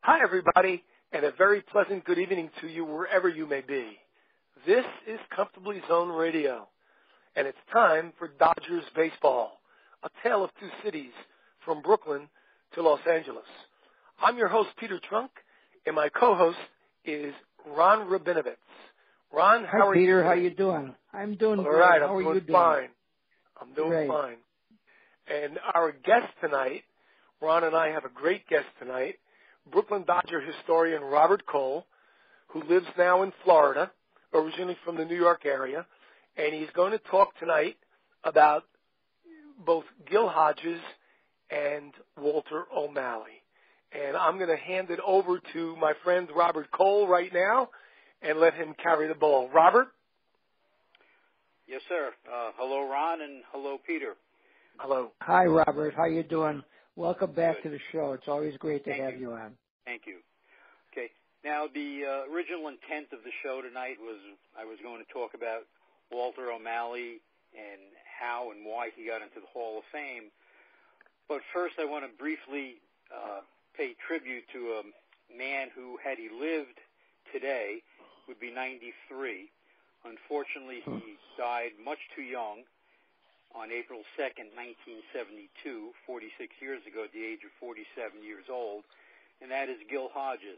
Hi, everybody, and a very pleasant good evening to you wherever you may be. This is Comfortably Zone Radio, and it's time for Dodgers baseball, a tale of two cities from Brooklyn to Los Angeles. I'm your host, Peter Trunk, and my co-host is Ron Rabinovitz. Ron, how are you? Peter, how you doing? I'm doing all great. right. How are you doing? Fine. I'm doing great. fine. And our guest tonight, Ron and I have a great guest tonight, Brooklyn Dodger historian Robert Cole, who lives now in Florida, originally from the New York area, and he's going to talk tonight about both Gil Hodges and Walter O'Malley. And I'm going to hand it over to my friend Robert Cole right now and let him carry the ball. Robert? Yes, sir. Hello, Ron, and hello, Peter. Hello. Hi, Robert. How you doing? Welcome back Good. to the show. It's always great to have you on. Thank you. Okay. Now, the original intent of the show tonight was I was going to talk about Walter O'Malley and how and why he got into the Hall of Fame. But first, I want to briefly pay tribute to a man who, had he lived today, would be 93. Unfortunately, he died much too young on April 2nd, 1972, 46 years ago, at the age of 47 years old, and that is Gil Hodges.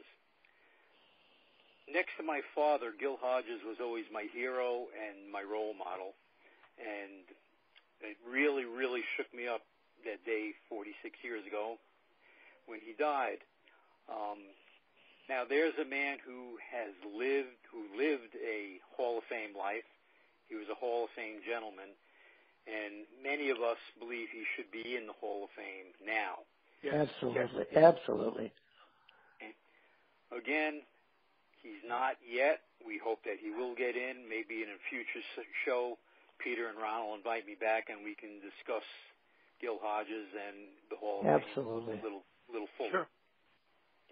Next to my father, Gil Hodges was always my hero and my role model, and it really, really shook me up that day 46 years ago when he died. Now, there's a man who lived a Hall of Fame life. He was a Hall of Fame gentleman, and many of us believe he should be in the Hall of Fame now. Yes. Absolutely. Yes. Absolutely. Again, he's not yet. We hope that he will get in. Maybe in a future show, Peter and Ron will invite me back, and we can discuss Gil Hodges and the Hall of Absolutely. Fame a little fuller. Sure.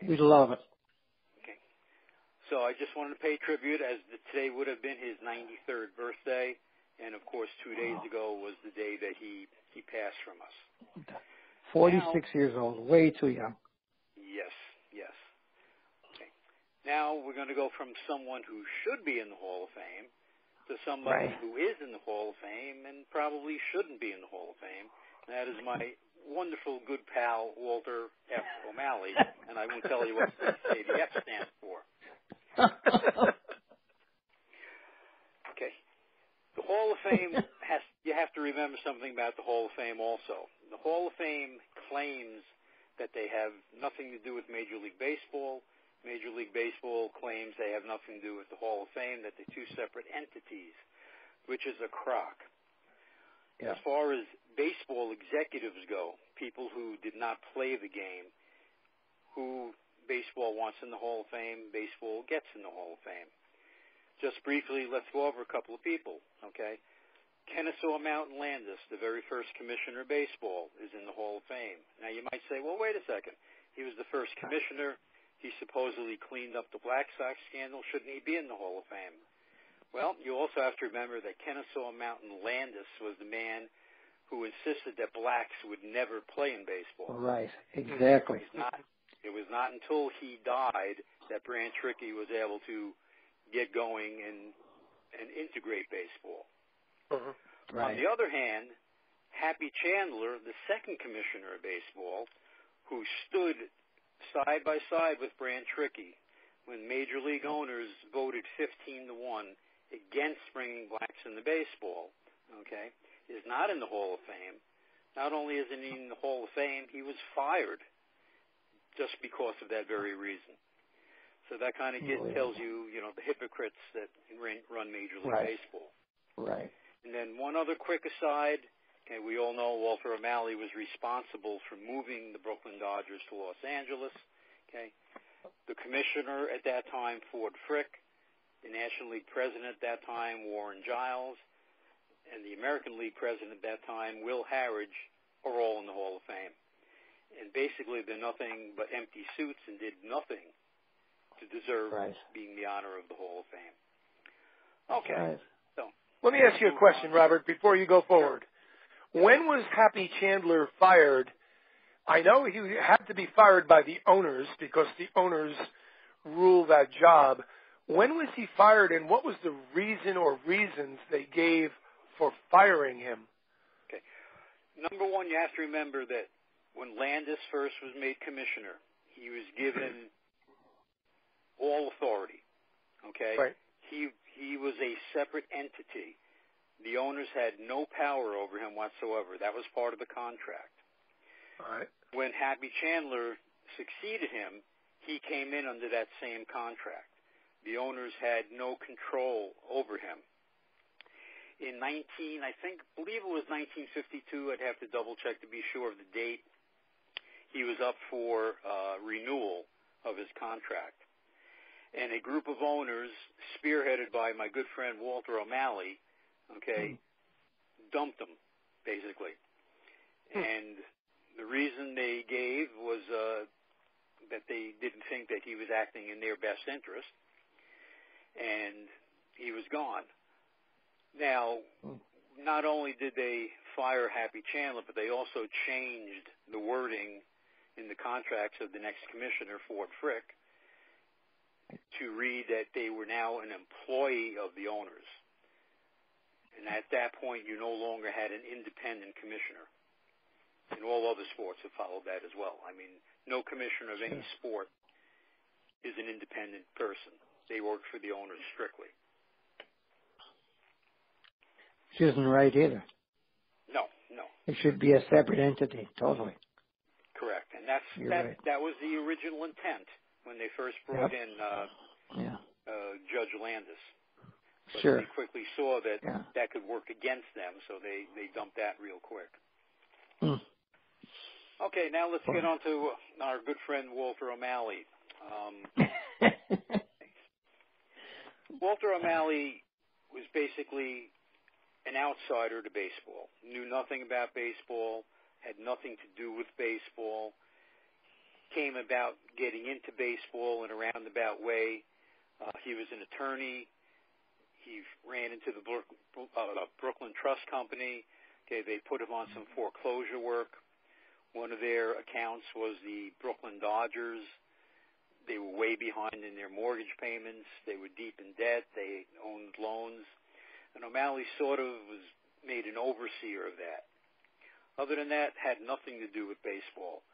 We love it. Okay. So I just wanted to pay tribute, as today would have been his 93rd birthday. And, of course, 2 days ago was the day that he passed from us. 46 years old, way too young. Yes. Okay. Now we're going to go from someone who should be in the Hall of Fame to somebody who is in the Hall of Fame and probably shouldn't be in the Hall of Fame. And that is my wonderful good pal, Walter F. O'Malley. And I won't tell you what the F stands for. Okay. The Hall of Fame you have to remember something about the Hall of Fame also. The Hall of Fame claims that they have nothing to do with Major League Baseball. Major League Baseball claims they have nothing to do with the Hall of Fame, that they're two separate entities, which is a crock. Yeah. As far as baseball executives go, people who did not play the game, who baseball wants in the Hall of Fame, baseball gets in the Hall of Fame. Just briefly, let's go over a couple of people, okay? Kennesaw Mountain Landis, the very first commissioner of baseball, is in the Hall of Fame. Now, you might say, well, wait a second. He was the first commissioner. He supposedly cleaned up the Black Sox scandal. Shouldn't he be in the Hall of Fame? Well, you also have to remember that Kennesaw Mountain Landis was the man who insisted that blacks would never play in baseball. Right, exactly. It was not until he died that Branch Rickey was able to get going and integrate baseball. Right. On the other hand, Happy Chandler, the second commissioner of baseball, who stood side by side with Branch Rickey when major league owners voted 15-1 against bringing blacks into baseball, okay, is not in the Hall of Fame. Not only isn't he in the Hall of Fame, he was fired just because of that very reason. So that kind of tells you, the hypocrites that run Major League Baseball. Right. And then one other quick aside, okay, we all know Walter O'Malley was responsible for moving the Brooklyn Dodgers to Los Angeles, okay. The commissioner at that time, Ford Frick, the National League president at that time, Warren Giles, and the American League president at that time, Will Harridge, are all in the Hall of Fame. And basically they're nothing but empty suits and did nothing to deserve being the honor of the Hall of Fame. Okay. So let me ask you a question, Robert, before you go forward. When was Happy Chandler fired I know he had to be fired by the owners because the owners rule that job. When was he fired, and what was the reason or reasons they gave for firing him? Okay. Number one, you have to remember that when Landis first was made commissioner, he was given all authority. Okay? Right. He was a separate entity. The owners had no power over him whatsoever. That was part of the contract. All right. When Happy Chandler succeeded him, he came in under that same contract. The owners had no control over him. In believe it was 1952, I'd have to double check to be sure of the date, he was up for renewal of his contract. And a group of owners, spearheaded by my good friend Walter O'Malley, dumped him, basically. And the reason they gave was that they didn't think that he was acting in their best interest, and he was gone. Now, not only did they fire Happy Chandler, but they also changed the wording in the contracts of the next commissioner, Ford Frick, to read that they were now an employee of the owners. And at that point, you no longer had an independent commissioner. And all other sports have followed that as well. I mean, no commissioner of any sport is an independent person. They work for the owners strictly. Which isn't right either. No. It should be a separate entity, totally. Correct. And that was the original intent when they first brought in Judge Landis. But they quickly saw that that could work against them, so they dumped that real quick. Okay, now let's get on to our good friend Walter O'Malley. Walter O'Malley was basically an outsider to baseball, knew nothing about baseball, had nothing to do with baseball, came about getting into baseball in a roundabout way. He was an attorney. He ran into the Brooklyn Trust Company. Okay, they put him on some foreclosure work. One of their accounts was the Brooklyn Dodgers. They were way behind in their mortgage payments. They were deep in debt. They owned loans. And O'Malley sort of was made an overseer of that. Other than that, had nothing to do with baseball.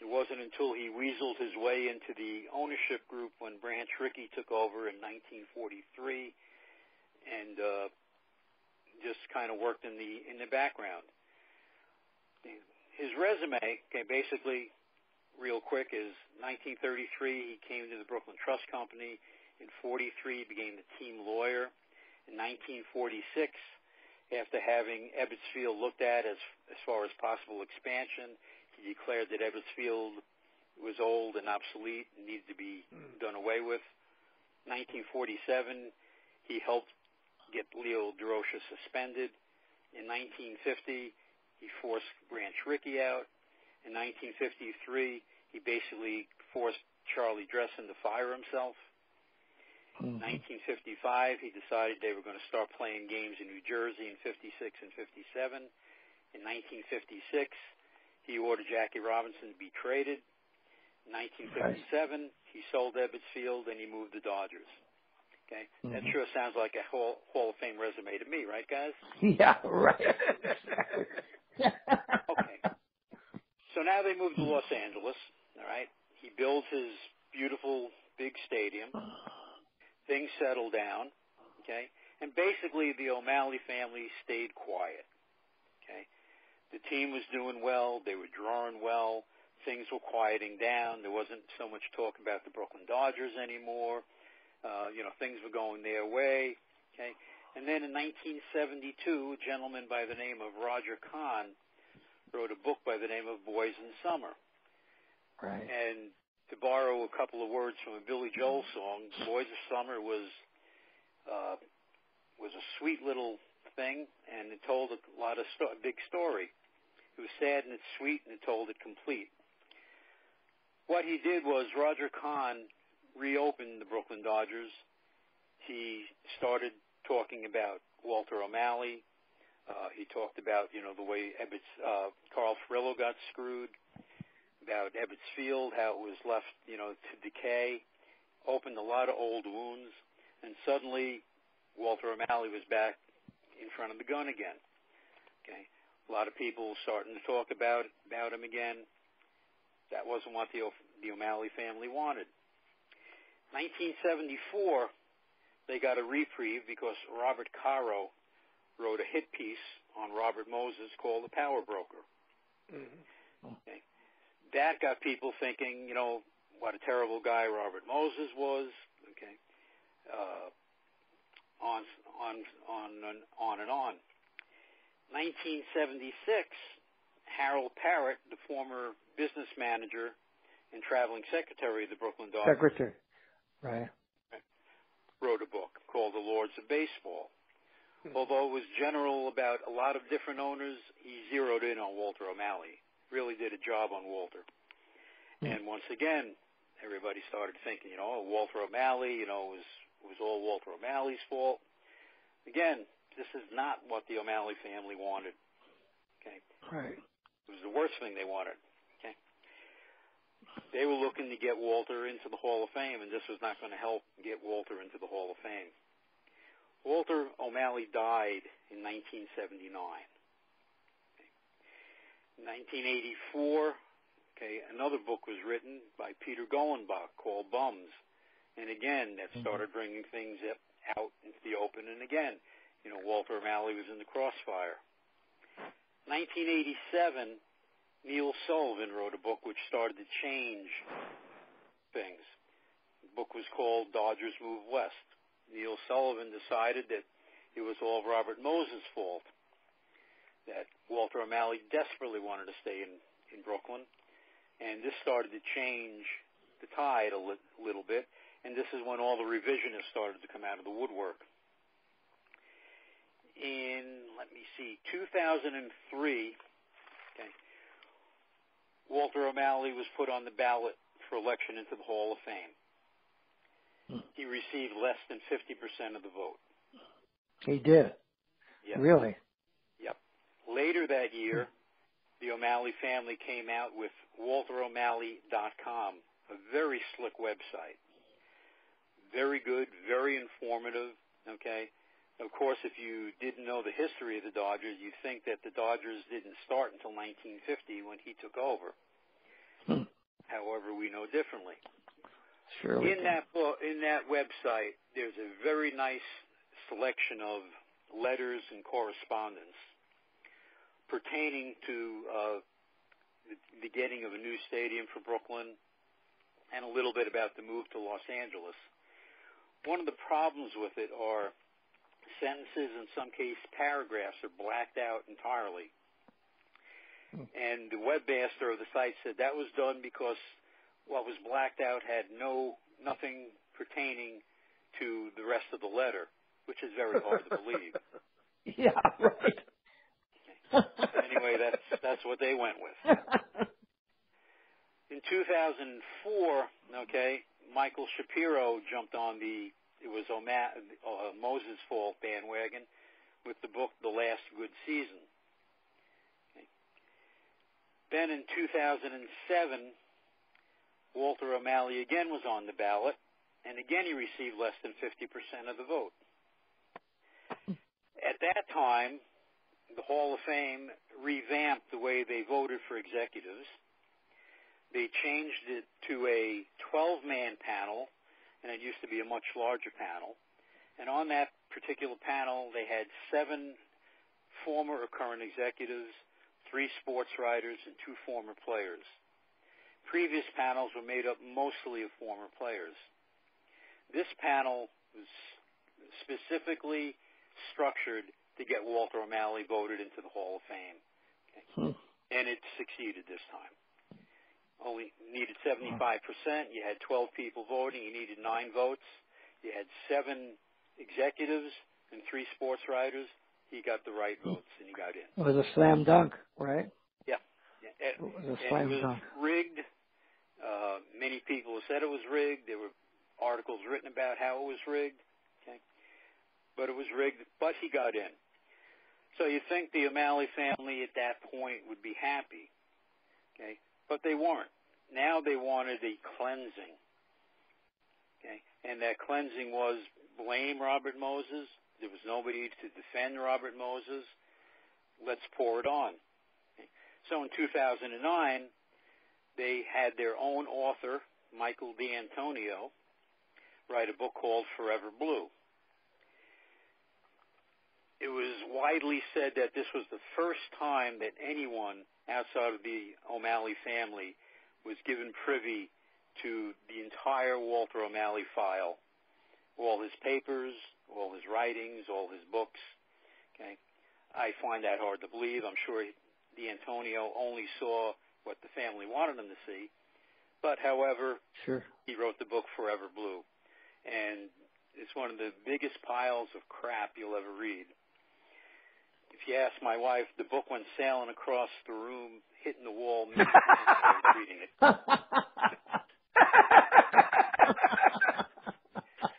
It wasn't until he weaseled his way into the ownership group when Branch Rickey took over in 1943 and just kind of worked in the background. His resume, basically, real quick, is 1933, he came to the Brooklyn Trust Company. In 43, he became the team lawyer. In 1946, after having Ebbets Field looked at as far as possible expansion, he declared that Ebbets Field was old and obsolete and needed to be done away with. 1947, he helped get Leo DeRocha suspended. In 1950, he forced Branch Rickey out. In 1953, he basically forced Charlie Dressen to fire himself. In 1955, he decided they were going to start playing games in New Jersey in 56 and 57. In 1956, he ordered Jackie Robinson to be traded. In 1957, he sold Ebbets Field and he moved the Dodgers. Okay, that sure sounds like a Hall of Fame resume to me, right, guys? Yeah, right. Okay. So now they moved to Los Angeles, all right? He builds his beautiful big stadium. Things settled down, okay? And basically the O'Malley family stayed quiet, okay? The team was doing well. They were drawing well. Things were quieting down. There wasn't so much talk about the Brooklyn Dodgers anymore. Things were going their way, okay? And then in 1972, a gentleman by the name of Roger Kahn wrote a book by the name of Boys in Summer. Right. And to borrow a couple of words from a Billy Joel song, Boys of Summer was a sweet little thing, and it told a lot of big story. It was sad and it's sweet, and it told it complete. What he did was Roger Kahn reopened the Brooklyn Dodgers. He started talking about Walter O'Malley. He talked about, the way Carl Furillo got screwed. about Ebbets Field, how it was left, to decay, opened a lot of old wounds, and suddenly Walter O'Malley was back in front of the gun again. Okay, a lot of people starting to talk about him again. That wasn't what the O'Malley family wanted. 1974, they got a reprieve because Robert Caro wrote a hit piece on Robert Moses called The Power Broker. Mm-hmm. Okay. That got people thinking, what a terrible guy Robert Moses was. Okay, on and on. 1976, Harold Parrott, the former business manager and traveling secretary of the Brooklyn Dodgers, secretary, right, wrote a book called The Lords of Baseball. Mm-hmm. Although it was general about a lot of different owners, he zeroed in on Walter O'Malley. Really did a job on Walter. Mm-hmm. And once again, everybody started thinking, Walter O'Malley, was all Walter O'Malley's fault. Again, this is not what the O'Malley family wanted. Okay. Right. It was the worst thing they wanted. Okay. They were looking to get Walter into the Hall of Fame, and this was not going to help get Walter into the Hall of Fame. Walter O'Malley died in 1979. Okay. 1984, another book was written by Peter Golenbach called Bums. And again, that started bringing things out into the open. And again, Walter O'Malley was in the crossfire. 1987, Neil Sullivan wrote a book which started to change things. The book was called Dodgers Move West. Neil Sullivan decided that it was all Robert Moses' fault, that Walter O'Malley desperately wanted to stay in Brooklyn. And this started to change the tide a little bit. And this is when all the revisionists started to come out of the woodwork. In, 2003, Walter O'Malley was put on the ballot for election into the Hall of Fame. He received less than 50% of the vote. He did? Yep. Really? Yep. Later that year, the O'Malley family came out with WalterO'Malley.com, a very slick website. Very good, very informative, okay? Of course, if you didn't know the history of the Dodgers, you'd think that the Dodgers didn't start until 1950 when he took over. However, we know differently. Sure. In that website, there's a very nice selection of letters and correspondence pertaining to the getting of a new stadium for Brooklyn and a little bit about the move to Los Angeles. One of the problems with it are sentences, in some cases paragraphs, are blacked out entirely. And the webmaster of the site said that was done because what was blacked out had nothing pertaining to the rest of the letter, which is very hard to believe. Yeah, right. Anyway, that's what they went with. In 2004, Michael Shapiro jumped on it was Moses' fault bandwagon with the book The Last Good Season. Okay. Then in 2007, Walter O'Malley again was on the ballot, and again he received less than 50% of the vote. At that time, the Hall of Fame revamped the way they voted for executives. They changed it to a 12-man panel, and it used to be a much larger panel. And on that particular panel, they had 7 former or current executives, 3 sports writers, and 2 former players. Previous panels were made up mostly of former players. This panel was specifically structured to get Walter O'Malley voted into the Hall of Fame. Okay? And it succeeded this time. Only needed 75%. You had 12 people voting. You needed 9 votes. You had 7 executives and 3 sports writers. He got the right votes, and he got in. It was a slam dunk, right? Yeah. It was a slam dunk. Rigged. Many people have said it was rigged. There were articles written about how it was rigged. Okay? But it was rigged, but he got in. So you think the O'Malley family at that point would be happy. Okay? but they weren't. Now they wanted a cleansing. Okay? And that cleansing was blame Robert Moses. There was nobody to defend Robert Moses. Let's pour it on. Okay? So in 2009, they had their own author, Michael D'Antonio, write a book called Forever Blue. It was widely said that this was the first time that anyone outside of the O'Malley family was given privy to the entire Walter O'Malley file, all his papers, all his writings, all his books. Okay, I find that hard to believe. I'm sure D'Antonio only saw what the family wanted him to see. But, however, sure, he wrote the book Forever Blue. And it's one of the biggest piles of crap you'll ever read. If you ask my wife, the book went sailing across the room, hitting the wall, reading it.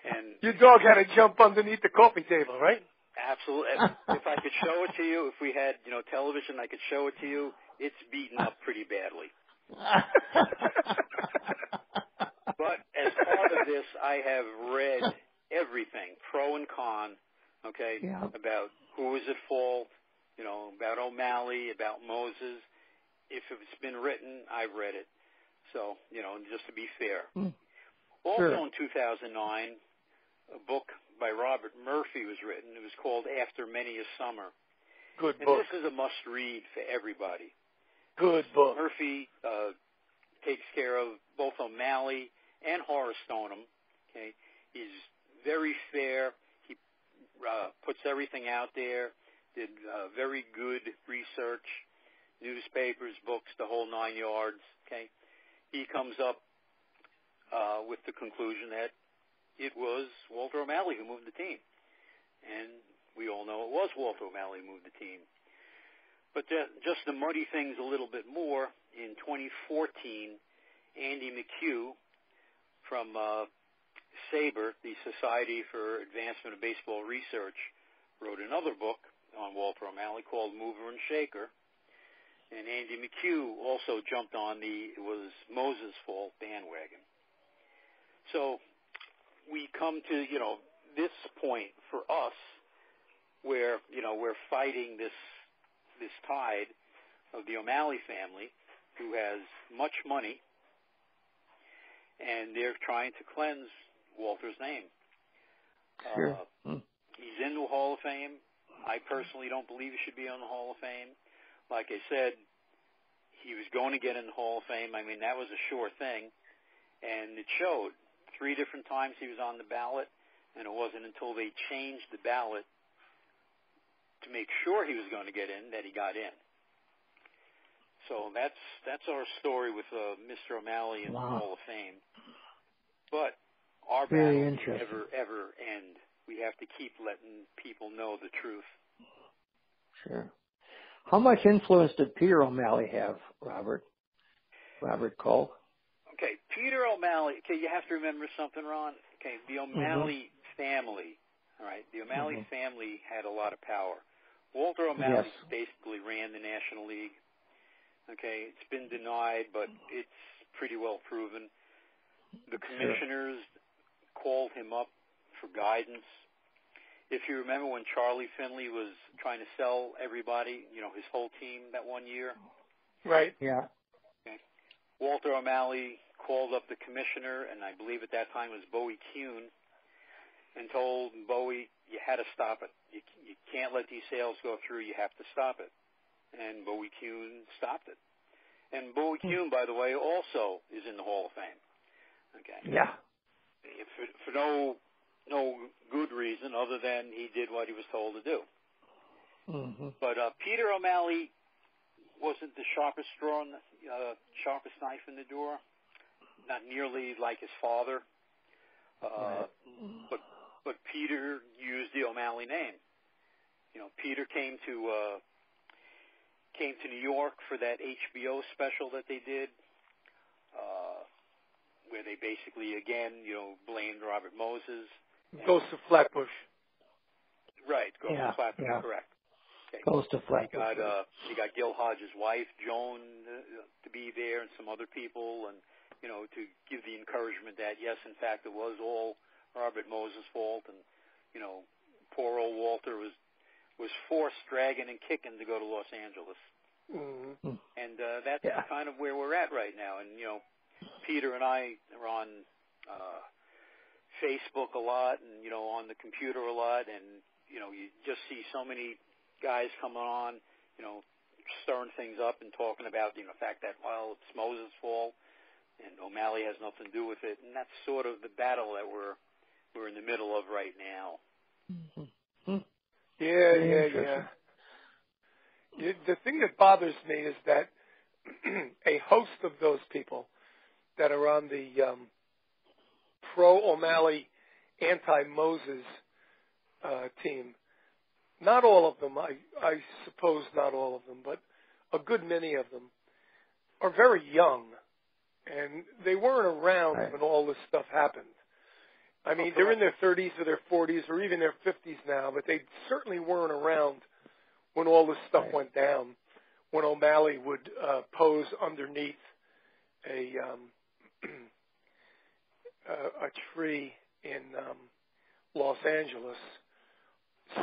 And your dog had to jump underneath the coffee table, right? Absolutely. If I could show it to you, if we had, television, I could show it to you. It's beaten up pretty badly. But as part of this, I have read everything, pro and con, okay, yeah, about who was at fault, about O'Malley, about Moses. If it's been written, I've read it. So, just to be fair. Also sure. in 2009, a book by Robert Murphy was written. It was called After Many a Summer. Good and book. This is a must-read for everybody. Good book. Murphy takes care of both O'Malley and Horace Stoneham. Okay, he's very fair. He puts everything out there. Did very good research, newspapers, books, the whole 9 yards. Okay, he comes up with the conclusion that it was Walter O'Malley who moved the team, and we all know it was Walter O'Malley who moved the team. But just to muddy things a little bit more, in 2014, Andy McHugh from SABRE, the Society for Advancement of Baseball Research, wrote another book on Walter O'Malley called Mover and Shaker. And Andy McHugh also jumped on the it was Moses' fault bandwagon. So we come to, this point for us where, we're fighting this tide of the O'Malley family who has much money, and they're trying to cleanse Walter's name. Sure. He's in the Hall of Fame. I personally don't believe he should be on the Hall of Fame. Like I said, he was going to get in the Hall of Fame. I mean, that was a sure thing, and it showed. 3 different times he was on the ballot, and it wasn't until they changed the ballot to make sure he was going to get in that he got in. So that's our story with Mr. O'Malley in the Hall ofAme. But our battle will never, ever end. We have to keep letting people know the truth. Sure. How much influence did Peter O'Malley have, Robert Cole? Okay, Peter O'Malley. Okay, you have to remember something, Ron. Okay, the O'Malley family. All right, the O'Malley family had a lot of power. Walter O'Malley basically ran the National League. Okay, it's been denied, but it's pretty well proven. The commissioners called him up for guidance. If you remember when Charlie Finley was trying to sell everybody, his whole team that one year. Right. Yeah. Okay. Walter O'Malley called up the commissioner, and I believe at that time it was Bowie Kuhn, and told Bowie, you had to stop it. You can't let these sales go through. You have to stop it. And Bowie Kuhn stopped it. And Bowie Kuhn, by the way, also is in the Hall of Fame. Okay. Yeah. For no good reason other than he did what he was told to do. But Peter O'Malley wasn't the sharpest straw, sharpest knife in the door. Not nearly like his father. But Peter used the O'Malley name. Peter came to New York for that HBO special that they did, where they basically again, blamed Robert Moses. Goes to Flatbush. Right, goes to Flatbush, correct. Okay. Goes to flat. You got Gil Hodges' wife, Joan, to be there, and some other people, and to give the encouragement that yes, in fact, it was all Robert Moses' fault, and poor old Walter was forced, dragging and kicking to go to Los Angeles. Mm-hmm. And that's kind of where we're at right now. And Peter and I are on Facebook a lot, and on the computer a lot, and you just see so many guys coming on, stirring things up and talking about the fact that it's Moses' fault and O'Malley has nothing to do with it, and that's sort of the battle that we're in the middle of right now. Mm-hmm. Yeah. The thing that bothers me is that a host of those people that are on the pro-O'Malley, anti-Moses team, not all of them, I suppose not all of them, but a good many of them are very young, and they weren't around when all this stuff happened. I mean, they're in their 30s or their 40s or even their 50s now, but they certainly weren't around when all this stuff went down, when O'Malley would pose underneath a tree in Los Angeles,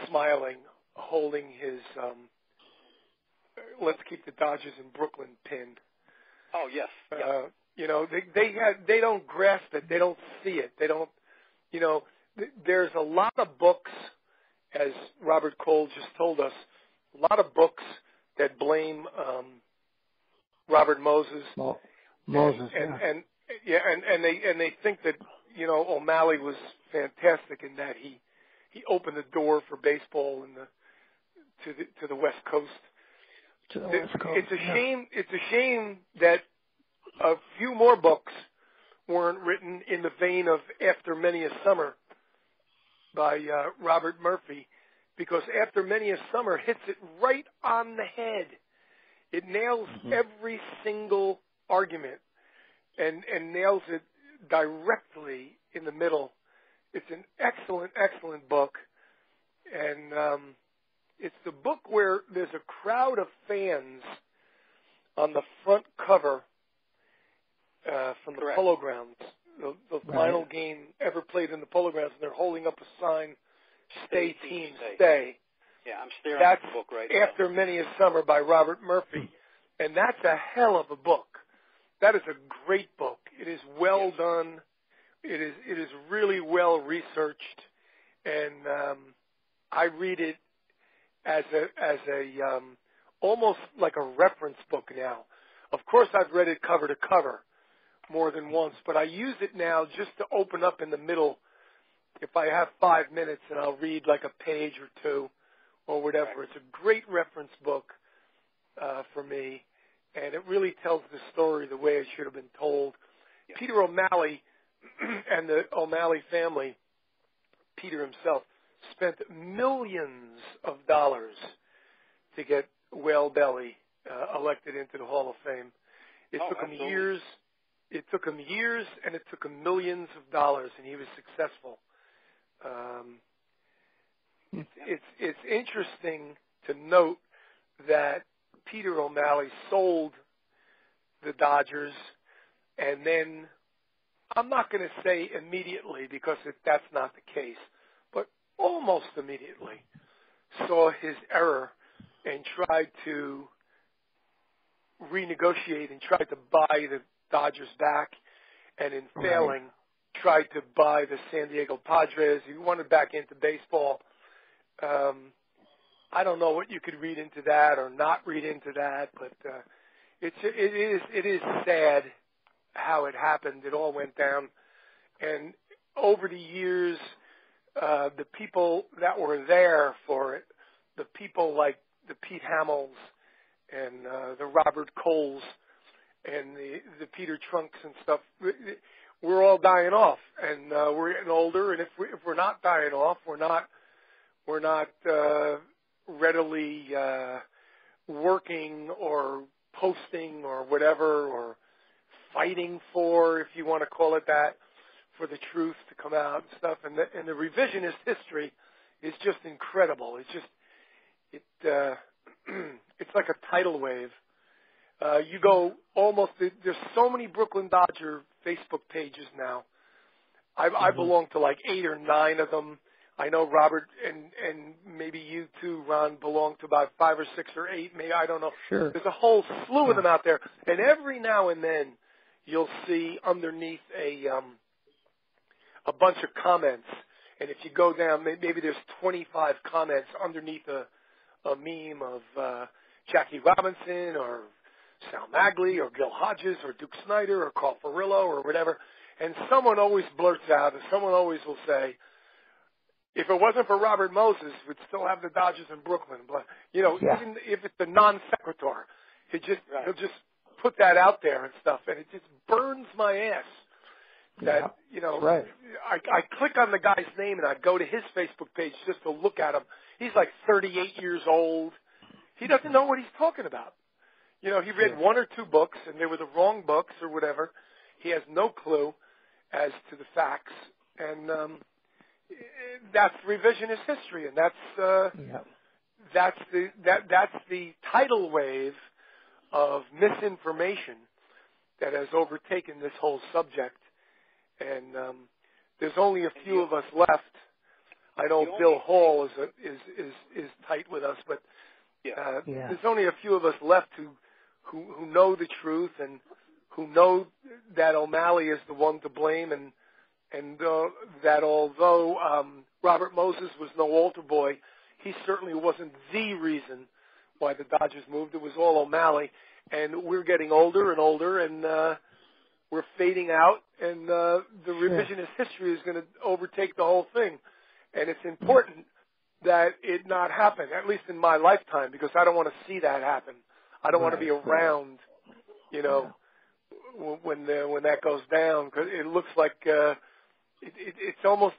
smiling, holding his "Let's keep the Dodgers in Brooklyn" pin. Oh yes. They don't grasp it. They don't see it. They don't. There's a lot of books, as Robert Cole just told us, a lot of books that blame Robert Moses. Moses, and they think that O'Malley was fantastic in that he opened the door for baseball to the West Coast. It's a shame. It's a shame that a few more books weren't written in the vein of After Many a Summer by Robert Murphy, because After Many a Summer hits it right on the head. It nails every single argument and nails it directly in the middle. It's an excellent, excellent book. And it's the book where there's a crowd of fans on the front cover from the Polo Grounds, the final game ever played in the Polo Grounds, and they're holding up a sign, "Stay Team, Stay." Yeah, I'm staring at the book right now. After Many a Summer by Robert Murphy, and that's a hell of a book. That is a great book. It is well done. It is really well researched, and I read it as a almost like a reference book now. Of course, I've read it cover to cover more than once, but I use it now just to open up in the middle. If I have 5 minutes, and I'll read like a page or two or whatever. It's a great reference book for me, and it really tells the story the way it should have been told. Yeah. Peter O'Malley and the O'Malley family, Peter himself, spent millions of dollars to get Whale Belly elected into the Hall of Fame. It took him years. It took him years, and it took him millions of dollars, and he was successful. It's interesting to note that Peter O'Malley sold the Dodgers, and then I'm not going to say immediately because that's not the case, but almost immediately saw his error and tried to renegotiate and tried to buy the Dodgers back, and in failing, tried to buy the San Diego Padres. He wanted back into baseball. I don't know what you could read into that or not read into that, but it is sad how it happened. It all went down, and over the years, the people that were there for it, the people like the Pete Hamels and the Robert Coles and the Peter Trunks and stuff, we're all dying off, and we're getting older. And if we're not dying off, we're not readily working or posting or whatever, or fighting for, if you want to call it that, for the truth to come out and stuff. And the revisionist history is just incredible. it's like a tidal wave. You go almost. There's so many Brooklyn Dodger Facebook pages now. I belong to like 8 or 9 of them. I know Robert and maybe you too, Ron, belong to about 5 or 6 or 8. Maybe I don't know. Sure. There's a whole slew of them out there, and every now and then you'll see underneath a bunch of comments. And if you go down, maybe there's 25 comments underneath a meme of Jackie Robinson or Sal Magley or Gil Hodges or Duke Snyder or Carl Furillo or whatever. And someone always blurts out, and someone always will say, if it wasn't for Robert Moses, we'd still have the Dodgers in Brooklyn. But, even if it's a non sequitur, he'll just put that out there and stuff, and it just burns my ass. That I click on the guy's name and I go to his Facebook page just to look at him. He's like 38 years old. He doesn't know what he's talking about. He read 1 or 2 books and they were the wrong books or whatever. He has no clue as to the facts, and that's revisionist history, and that's the tidal wave of misinformation that has overtaken this whole subject. And there's only a few of us left. I know Bill Hall is tight with us, but there's only a few of us left who know the truth and who know that O'Malley is the one to blame, and that although Robert Moses was no altar boy, he certainly wasn't the reason why the Dodgers moved. It was all O'Malley, and we're getting older and older, and we're fading out, and the revisionist history is going to overtake the whole thing. And it's important that it not happen, at least in my lifetime, because I don't want to see that happen. I don't want to be around, when that goes down, because it looks like it's almost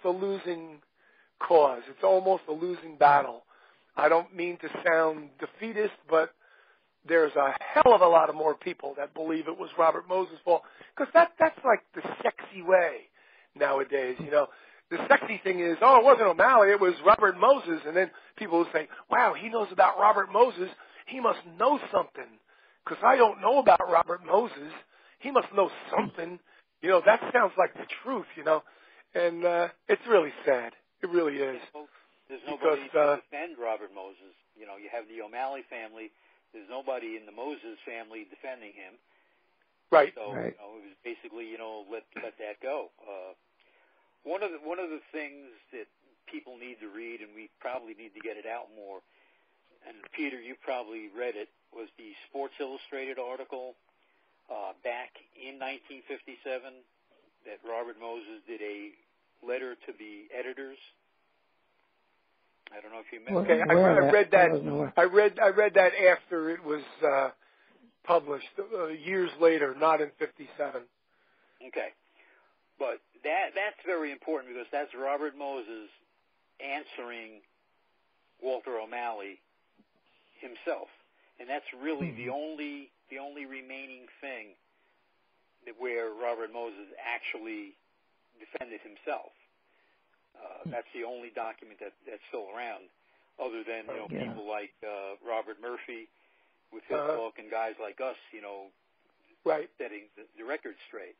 a losing cause. It's almost a losing battle. I don't mean to sound defeatist, but there's a hell of a lot of more people that believe it was Robert Moses' fault, because that's like the sexy way nowadays. The sexy thing is, it wasn't O'Malley, it was Robert Moses, and then people will say, wow, he knows about Robert Moses, he must know something, because I don't know about Robert Moses, he must know something. That sounds like the truth, and it's really sad. It really is. There's nobody to defend Robert Moses. You have the O'Malley family. There's nobody in the Moses family defending him. Right. So right. It was basically let that go. One of the things that people need to read, and we probably need to get it out more, and Peter, you probably read it, was the Sports Illustrated article back in 1957 that Robert Moses did a letter to the editors. I don't know if you remember. Okay, I read that. I read that after it was published years later, not in '57. Okay, but that's very important because that's Robert Moses answering Walter O'Malley himself, and that's really the only remaining thing where Robert Moses actually defended himself. That's the only document that's still around, other than people like Robert Murphy with his book and guys like us, setting the record straight.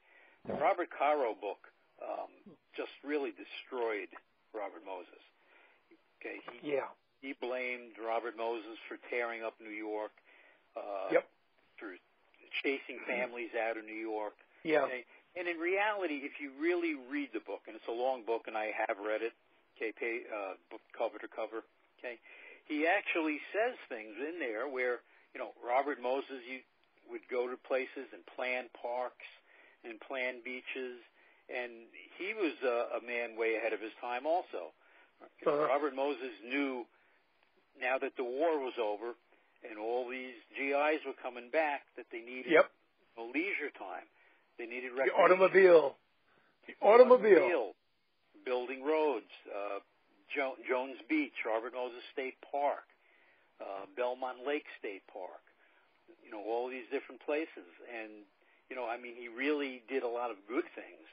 The Robert Caro book just really destroyed Robert Moses. Okay, he blamed Robert Moses for tearing up New York, for chasing families out of New York. Okay? And in reality, if you really read the book, and it's a long book, and I have read it, book cover to cover, okay, he actually says things in there where, Robert Moses would go to places and plan parks and plan beaches, and he was a man way ahead of his time also. Robert Moses knew now that the war was over and all these GIs were coming back that they needed leisure time. They needed recreation. The automobile. Building roads. Jones Beach, Robert Moses State Park, Belmont Lake State Park. All these different places. And, he really did a lot of good things.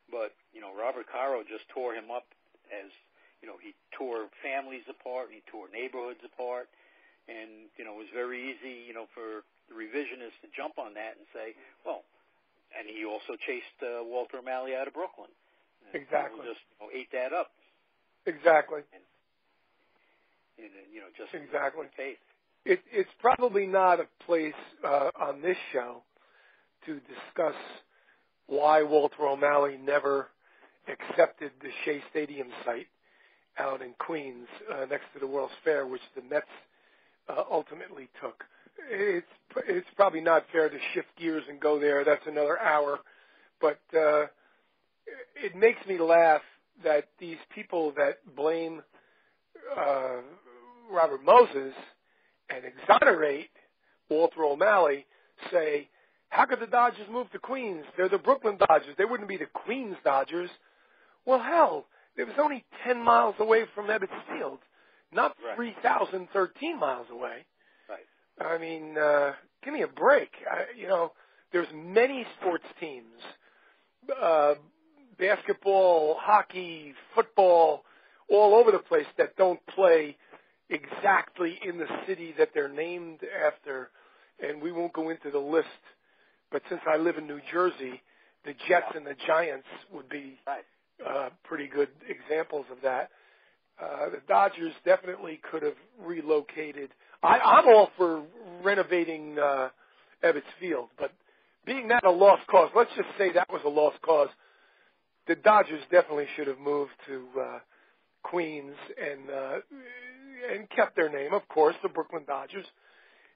But, Robert Caro just tore him up as, he tore families apart, and he tore neighborhoods apart. And, it was very easy, for the revisionists to jump on that and say, well, and he also chased Walter O'Malley out of Brooklyn. And exactly. Just ate that up. Exactly. And just exactly. faith. It's probably not a place on this show to discuss why Walter O'Malley never accepted the Shea Stadium site out in Queens next to the World's Fair, which the Mets ultimately took. It's probably not fair to shift gears and go there. That's another hour. But it makes me laugh that these people that blame Robert Moses and exonerate Walter O'Malley say, how could the Dodgers move to Queens? They're the Brooklyn Dodgers. They wouldn't be the Queens Dodgers. Well, hell, it was only 10 miles away from Ebbets Field, not 3,013 miles away. Right. I mean, give me a break. There's many sports teams, basketball, hockey, football, all over the place that don't play exactly in the city that they're named after. And we won't go into the list, but since I live in New Jersey, the Jets and the Giants would be pretty good examples of that. The Dodgers definitely could have relocated. I'm all for renovating Ebbets Field, but being that a lost cause, let's just say that was a lost cause. The Dodgers definitely should have moved to Queens and kept their name, of course, the Brooklyn Dodgers.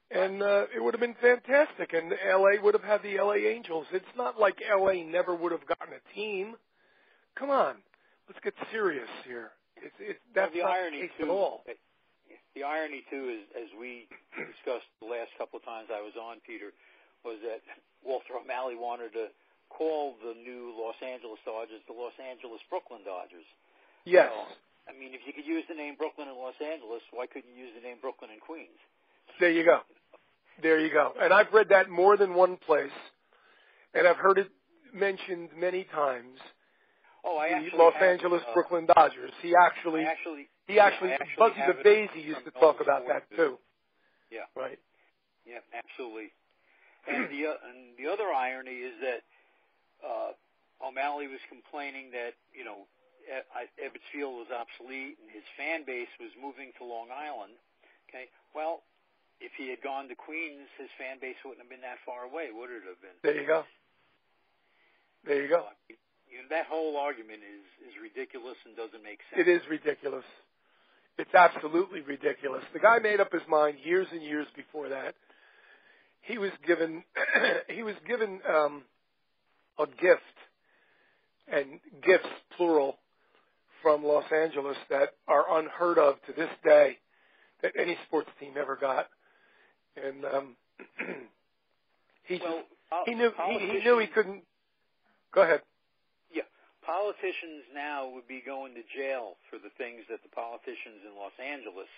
And it would have been fantastic, and L.A. would have had the L.A. Angels. It's not like L.A. never would have gotten a team. Come on, let's get serious here. That's the not irony the case too, at all. The irony, too, is, as we discussed the last couple of times I was on, Peter, was that Walter O'Malley wanted to call the new Los Angeles Dodgers the Los Angeles Brooklyn Dodgers. Yes. So, I mean, if you could use the name Brooklyn and Los Angeles, why couldn't you use the name Brooklyn and Queens? There you go. There you go. And I've read that more than one place, and I've heard it mentioned many times. Oh, I actually Los Angeles Brooklyn Dodgers. He actually Buzzy the Basie used to talk about that too. Yeah. Right. Yeah, absolutely. And the other irony is that O'Malley was complaining that Ebbets Field was obsolete and his fan base was moving to Long Island. Okay. Well, if he had gone to Queens, his fan base wouldn't have been that far away, would it have been? There you go. There you go. That whole argument is ridiculous and doesn't make sense. It is ridiculous. It's absolutely ridiculous. The guy made up his mind years and years before that. He was given a gift, and gifts plural, from Los Angeles that are unheard of to this day that any sports team ever got. And he knew he couldn't. Go ahead. Yeah, politicians now would be going to jail for the things that the politicians in Los Angeles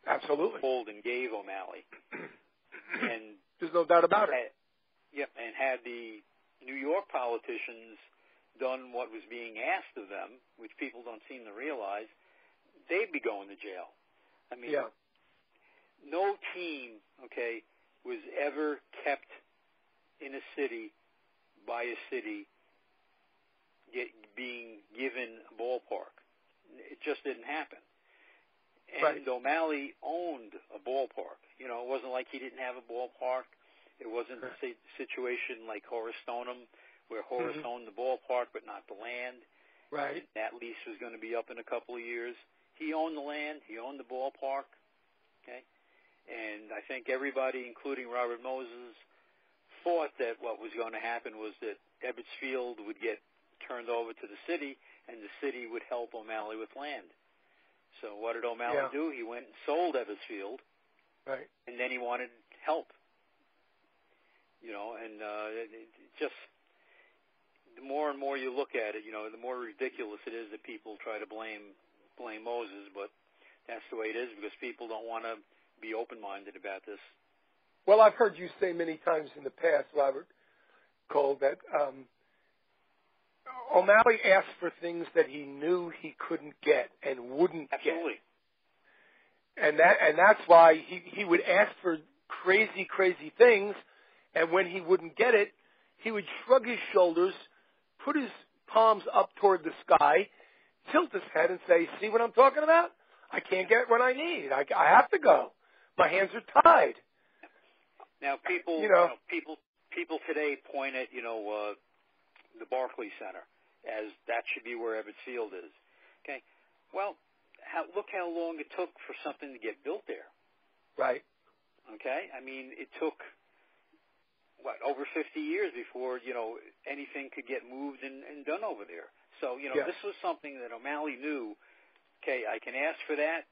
absolutely told and gave O'Malley. And there's no doubt about it. Yep, and had the New York politicians done what was being asked of them, which people don't seem to realize, they'd be going to jail. I mean, no team, was ever kept in a city by a city being given a ballpark. It just didn't happen. And O'Malley owned a ballpark. It wasn't like he didn't have a ballpark. It wasn't a situation like Horace Stoneham, where Horace owned the ballpark but not the land. Right. That lease was going to be up in a couple of years. He owned the land. He owned the ballpark. Okay. And I think everybody, including Robert Moses, thought that what was going to happen was that Ebbets Field would get turned over to the city, and the city would help O'Malley with land. So what did O'Malley do? He went and sold Ebbets Field, and then he wanted help. And it just, the more and more you look at it, the more ridiculous it is that people try to blame Moses, but that's the way it is because people don't want to be open-minded about this. Well, I've heard you say many times in the past, Robert Cole, that O'Malley asked for things that he knew he couldn't get and wouldn't Absolutely. get. And that's why he would ask for crazy, crazy things, and when he wouldn't get it, he would shrug his shoulders, put his palms up toward the sky, tilt his head and say, see what I'm talking about? I can't get what I need. I have to go. My hands are tied. Now, people today point at, the Barclays Center as that should be where Ebbets Field is. Okay. Well, look how long it took for something to get built there. Right. Okay. I mean, it took over 50 years before anything could get moved and done over there. So This was something that O'Malley knew. Okay, I can ask for that.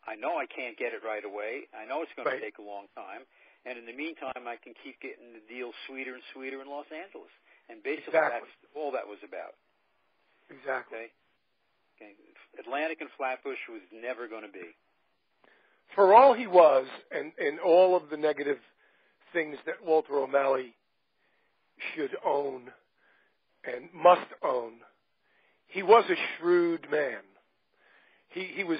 I know I can't get it right away. I know it's going to take a long time. And in the meantime, I can keep getting the deal sweeter and sweeter in Los Angeles. And basically, that's all that was about. Exactly. Okay. Atlantic and Flatbush was never going to be. For all he was, and all of the negative things that Walter O'Malley should own and must own, he was a shrewd man. He was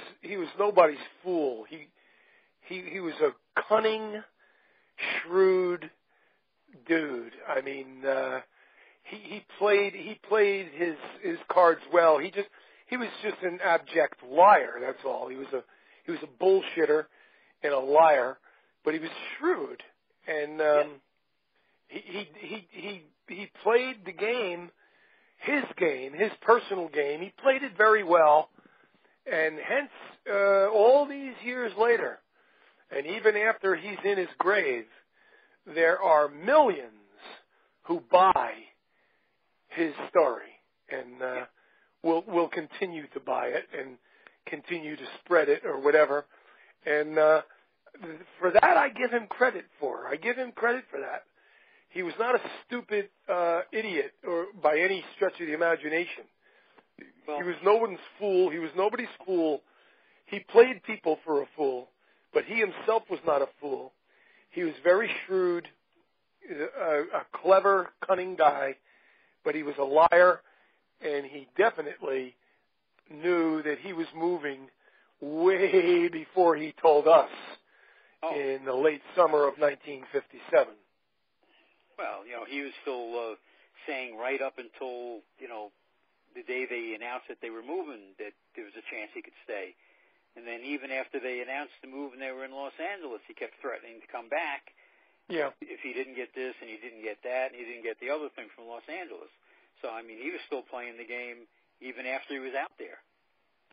nobody's fool. He was a cunning, shrewd dude. I mean, he played his cards well. He was just an abject liar. That's all. He was a bullshitter and a liar, but he was shrewd, and he played the game, his personal game. He played it very well, and hence all these years later, and even after he's in his grave, there are millions who buy his story, and will continue to buy it and continue to spread it or whatever. And for that, I give him credit for. I give him credit for that. He was not a stupid idiot or by any stretch of the imagination. He was no one's fool. He was nobody's fool. He played people for a fool, but he himself was not a fool. He was very shrewd, a clever, cunning guy, but he was a liar, and he definitely knew that he was moving way before he told us in the late summer of 1957. Well, he was still saying right up until, the day they announced that they were moving that there was a chance he could stay. And then even after they announced the move and they were in Los Angeles, he kept threatening to come back. Yeah. If he didn't get this and he didn't get that and he didn't get the other thing from Los Angeles. So, I mean, he was still playing the game even after he was out there.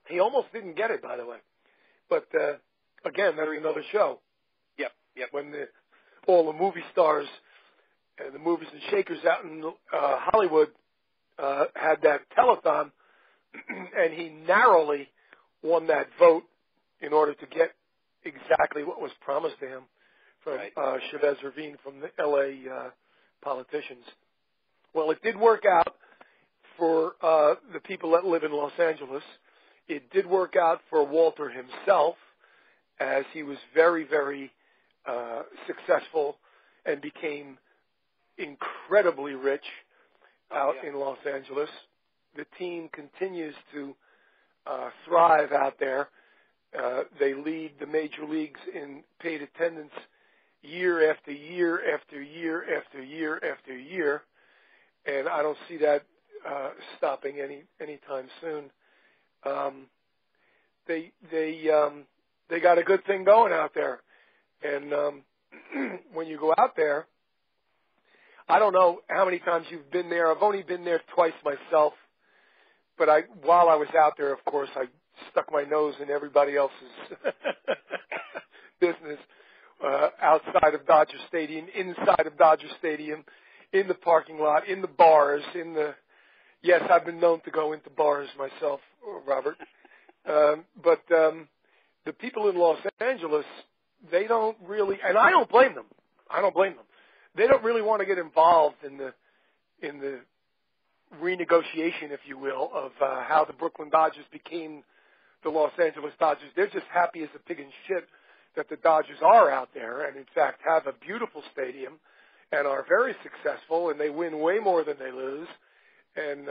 He almost didn't get it, by the way. But, again, that's another show. Yep. When all the movie stars and the movers and shakers out in Hollywood had that telethon, and he narrowly won that vote in order to get exactly what was promised to him from Chavez Ravine from the L.A. Politicians. Well, it did work out for the people that live in Los Angeles. It did work out for Walter himself, as he was very, very successful and became incredibly rich out in Los Angeles. The team continues to thrive out there. They lead the major leagues in paid attendance year after year after year after year after year, and I don't see that stopping anytime soon. They got a good thing going out there, and when you go out there, I don't know how many times you've been there. I've only been there twice myself, but while I was out there, of course, I stuck my nose in everybody else's business outside of Dodger Stadium, inside of Dodger Stadium, in the parking lot, in the bars, yes, I've been known to go into bars myself, Robert. But the people in Los Angeles, they don't really, and I don't blame them. They don't really want to get involved in the renegotiation, if you will, of how the Brooklyn Dodgers became the Los Angeles Dodgers. They're just happy as a pig in shit that the Dodgers are out there and, in fact, have a beautiful stadium and are very successful, and they win way more than they lose. And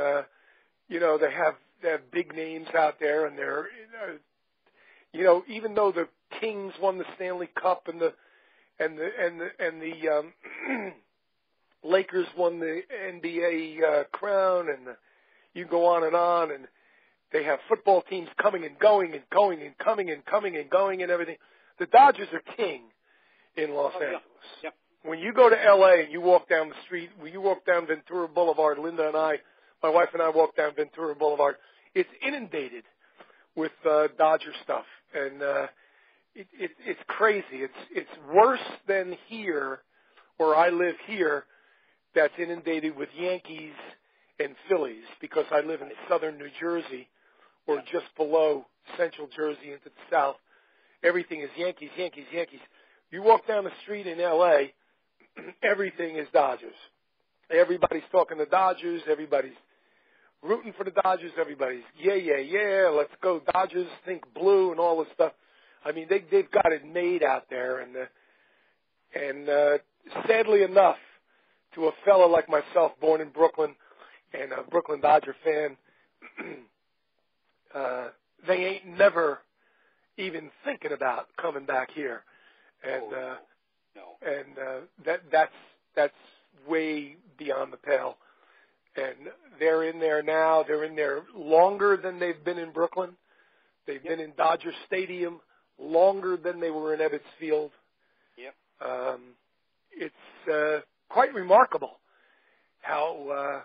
they have big names out there, and they're, even though the Kings won the Stanley Cup and the Lakers won the NBA crown, and you go on, and they have football teams coming and going and going and coming and coming and going and everything. The Dodgers are king in Los Angeles. Yeah. When you go to L.A. and you walk down the street, when you walk down Ventura Boulevard, Linda and I, my wife and I walk down Ventura Boulevard, it's inundated with Dodger stuff, and it's crazy. It's worse than here, where I live here, that's inundated with Yankees and Phillies, because I live in southern New Jersey, or just below central Jersey into the south. Everything is Yankees, Yankees, Yankees. You walk down the street in L.A., everything is Dodgers. Everybody's talking the Dodgers. Everybody's rooting for the Dodgers. Everybody's, yeah, let's go Dodgers, think blue and all this stuff. I mean, they've got it made out there. And sadly enough, to a fellow like myself, born in Brooklyn and a Brooklyn Dodger fan, they ain't never even thinking about coming back here. And that's way beyond the pale. And they're in there now. They're in there longer than they've been in Brooklyn. They've been in Dodger Stadium longer than they were in Ebbets Field. Yep. It's quite remarkable how,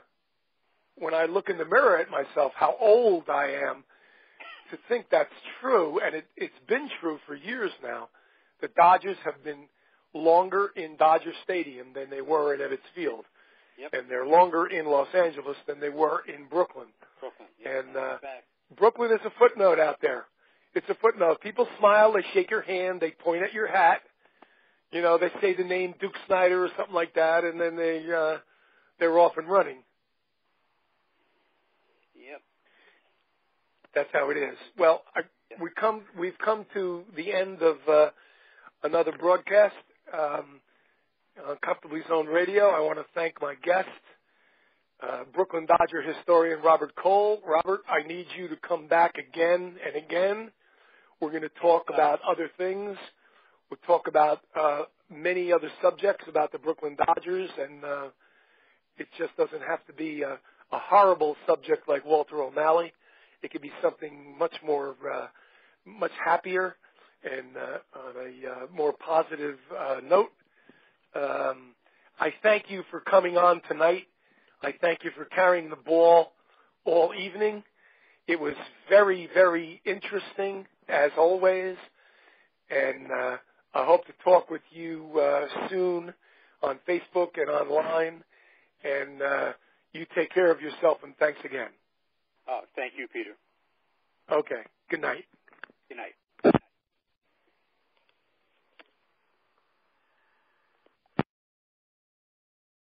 when I look in the mirror at myself, how old I am to think that's true. And it's been true for years now. The Dodgers have been longer in Dodger Stadium than they were in Ebbets Field. Yep. And they're longer in Los Angeles than they were in Brooklyn. Yep. And Brooklyn is a footnote out there. It's a footnote. People smile, they shake your hand, they point at your hat. They say the name Duke Snyder or something like that, and then they're off and running. Yep. That's how it is. Well, we've come to the end of another broadcast on Comfortably Zoned Radio. I want to thank my guest, Brooklyn Dodger historian Robert Cole. Robert, I need you to come back again and again. We're going to talk about other things. We'll talk about many other subjects about the Brooklyn Dodgers, and it just doesn't have to be a horrible subject like Walter O'Malley. It could be something much more, much happier and on a more positive note. I thank you for coming on tonight. I thank you for carrying the ball all evening. It was very, very interesting, as always, and I hope to talk with you soon on Facebook and online. And you take care of yourself, and thanks again. Oh, thank you, Peter. Okay. Good night. Good night.